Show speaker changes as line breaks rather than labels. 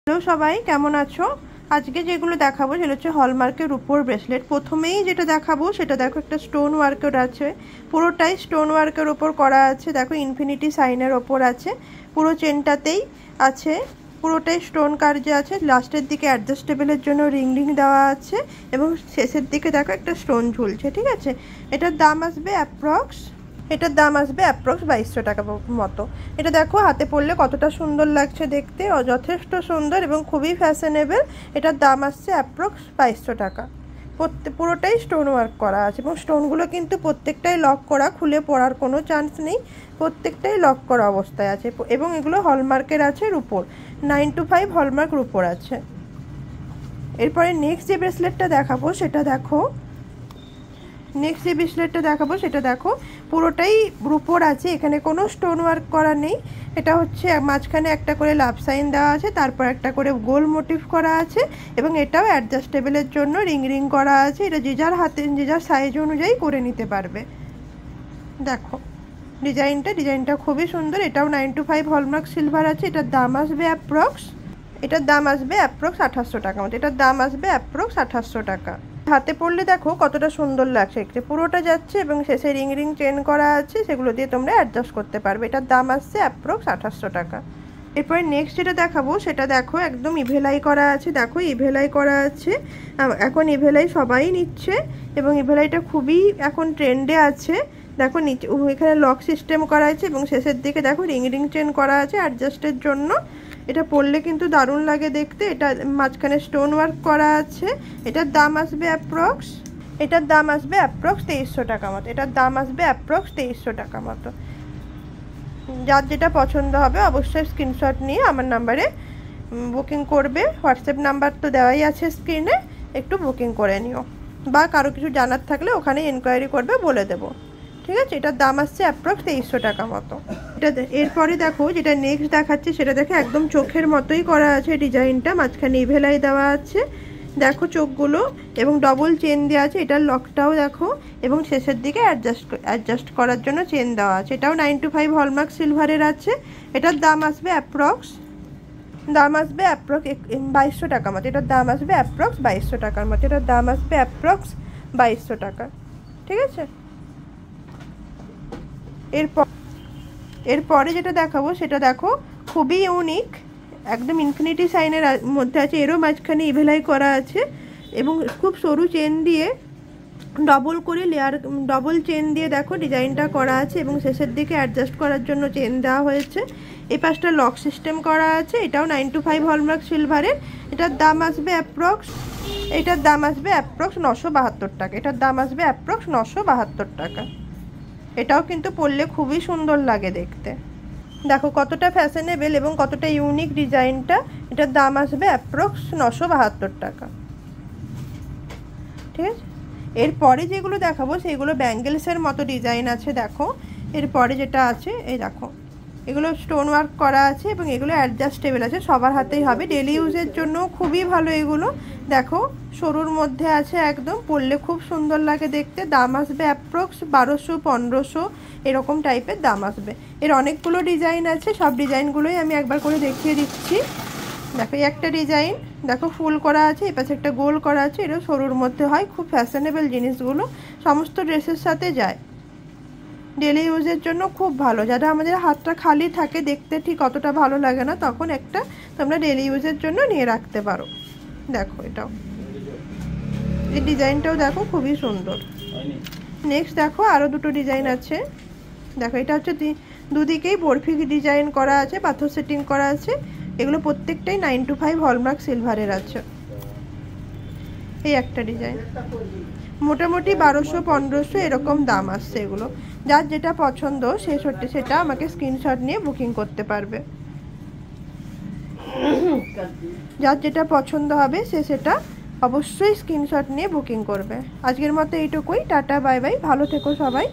Hello সবাই, কেমন আছো? আজকে যেগুলো দেখাবো সেটা হচ্ছে হলমার্কের রূপোর ব্রেসলেট। প্রথমেই যেটা দেখাবো সেটা দেখো, একটা স্টোন ওয়ার্কের আছে, পুরোটাই স্টোন ওয়ার্কের ওপর করা আছে। দেখো ইনফিনিটি সাইনের ওপর আছে, পুরো চেনটাতেই আছে, পুরোটাই স্টোন কার্যে আছে। লাস্টের দিকে অ্যাডজাস্টেবলের জন্য রিং দেওয়া আছে এবং শেষের দিকে দেখো একটা স্টোন ঝুলছে। ঠিক আছে, এটার দাম আসবে অ্যাপ্রক্স 2200 টাকা মতো। এটা দেখো হাতে পরলে কতটা সুন্দর লাগছে দেখতে, যথেষ্ট সুন্দর এবং খুবই ফ্যাশনেবল। এটার দাম আসছে অ্যাপ্রক্স 2200 টাকা। পুরোটাই স্টোন ওয়ার্ক করা আছে এবং স্টোনগুলো কিন্তু প্রত্যেকটাই লক করা, খুলে পড়ার কোনো চান্স নেই, প্রত্যেকটাই লক করা অবস্থায় আছে। এবং এগুলো হলমার্কের আছে রূপোর, 925 হলমার্ক রূপোর আছে। এরপরে নেক্সট যে ব্রেসলেটটা দেখাবো সেটা দেখো, পুরোটাই রূপোর আছে, এখানে কোনো স্টোন ওয়ার্ক করা নেই। এটা হচ্ছে মাঝখানে একটা করে লাভ সাইন দেওয়া আছে, তারপর একটা করে গোল মোটিভ করা আছে এবং এটাও অ্যাডজাস্টেবলের জন্য রিং করা আছে। এটা যে যার হাতে যে যার সাইজ অনুযায়ী করে নিতে পারবে। দেখো ডিজাইনটা খুবই সুন্দর। এটাও 925 হলমার্ক সিলভার আছে। এটার দাম আসবে অ্যাপ্রক্স 2800 টাকা মতো। এটার দাম আসবে অ্যাপ্রক্স 2800 টাকা। হাতে পরলে দেখো কতটা সুন্দর লাগছে, একটু পুরোটা যাচ্ছে এবং শেষে রিং চেন করা আছে, সেগুলো দিয়ে তোমরা অ্যাডজাস্ট করতে পারবে। এটার দাম আসছে অ্যাপ্রক্স 2800 টাকা। এরপরে নেক্সট যেটা দেখাবো সেটা দেখো, একদম ইভেলাই করা আছে। দেখো ইভেলাই করা আছে, এখন ইভেলাই সবাই নিচ্ছে এবং ইভেলাইটা খুবই এখন ট্রেন্ডে আছে। দেখো নিচে এখানে লক সিস্টেম করা আছে এবং শেষের দিকে দেখো রিং চেন করা আছে অ্যাডজাস্টের জন্য। এটা পরলে কিন্তু দারুণ লাগে দেখতে। এটা মাঝখানে স্টোন ওয়ার্ক করা আছে। এটার দাম আসবে অ্যাপ্রক্স 2300 টাকা মতো। এটার দাম আসবে অ্যাপ্রক্স 2300 টাকা মতো। যার যেটা পছন্দ হবে অবশ্যই স্ক্রিনশট নিয়ে আমার নাম্বারে বুকিং করবে। হোয়াটসঅ্যাপ নাম্বার তো দেওয়াই আছে স্ক্রিনে, একটু বুকিং করে নিও, বা কারো কিছু জানার থাকলে ওখানে এনকোয়ারি করবে, বলে দেবো। ঠিক আছে, এটার দাম আসছে অ্যাপ্রক্স 2300 টাকা মতো। এরপরে দেখো যেটা নেক্সট দেখাচ্ছে সেটা দেখো, একদম চোখের মতোই করা আছে ডিজাইনটা, মাঝখানে ইভেলাই দেওয়া আছে। দেখো চোখগুলো এবং ডবল চেন দেওয়া আছে। এটার লকটাও দেখো এবং শেষের দিকে অ্যাডজাস্ট করার জন্য চেন দেওয়া আছে। এটাও 925 হলমার্ক সিলভারের আছে। এটার দাম আসবে অ্যাপ্রক্স 2200 টাকা মতো। এটার দাম আসবে অ্যাপ্রক্স 2200 টাকার মতো। এটার দাম আসবে অ্যাপ্রক্স 2200 টাকা। ঠিক আছে, এরপরে যেটা দেখাবো সেটা দেখো, খুবই ইউনিক, একদম ইনফিনিটি সাইনের মধ্যে আছে। এরও মাঝখানে ইভেলাই করা আছে এবং খুব সরু চেন দিয়ে ডবল চেন দিয়ে দেখো ডিজাইনটা করা আছে এবং শেষের দিকে অ্যাডজাস্ট করার জন্য চেন দেওয়া হয়েছে। এই পাশটা লক সিস্টেম করা আছে। এটাও 925 হলমার্ক সিলভারের। এটার দাম আসবে অ্যাপ্রক্স 972 টাকা। এটার দাম আসবে অ্যাপ্রক্স 972 টাকা। এটাও কিন্তু পরলে খুবই সুন্দর লাগে দেখতে। দেখো কতটা ফ্যাশনেবল এবং কতটা ইউনিক ডিজাইনটা। এটার দাম আসবে অ্যাপ্রক্স 972 টাকা। ঠিক আছে, এরপরে যেগুলো দেখাবো সেগুলো ব্যাঙ্গেলসের মতো ডিজাইন আছে। দেখো এরপরে যেটা আছে, এই দেখো এগুলো স্টোন ওয়ার্ক করা আছে এবং এগুলো অ্যাডজাস্টেবল আছে, সবার হাতেই হবে, ডেলি ইউজের জন্য খুবই ভালো এগুলো। দেখো সরুর মধ্যে আছে, একদম পরলে খুব সুন্দর লাগে দেখতে। দাম আসবে অ্যাপ্রক্স 1200-1500 এরকম টাইপের দাম আসবে। এর অনেকগুলো ডিজাইন আছে, সব ডিজাইনগুলোই আমি একবার করে দেখিয়ে দিচ্ছি। দেখো এই একটা ডিজাইন, দেখো ফুল করা আছে, এই পাশে একটা গোল করা আছে। এটা সরুর মধ্যে হয়, খুব ফ্যাশনেবল জিনিসগুলো, সমস্ত ড্রেসের সাথে যায়, ডেলি ইউজের জন্য খুব ভালো। যারা আমাদের হাতটা খালি থাকে, দেখতে ঠিক অতটা ভালো লাগে না, তখন একটা তোমরা ডেলি ইউজের জন্য নিয়ে রাখতে পারো। দেখো এটাও, এই ডিজাইনটাও দেখো খুবই সুন্দর। নেক্সট দেখো আরও দুটো ডিজাইন আছে। দেখো এটা হচ্ছে দুদিকেই বরফি ডিজাইন করা আছে, পাথর সেটিং করা আছে। এগুলো প্রত্যেকটাই 925 হলমার্ক সিলভারের আছে। এই একটা ডিজাইন মোটামুটি 1200-1500 এরকম দাম আসছে এগুলো। যার যেটা পছন্দ সেটা আমাকে স্ক্রিনশট নিয়ে বুকিং করতে পারবে। যার যেটা পছন্দ হবে সেটা অবশ্যই স্ক্রিনশট নিয়ে বুকিং করবে। আজকের মতো এইটুকুই, টাটা বাই বাই, ভালো থেকো সবাই।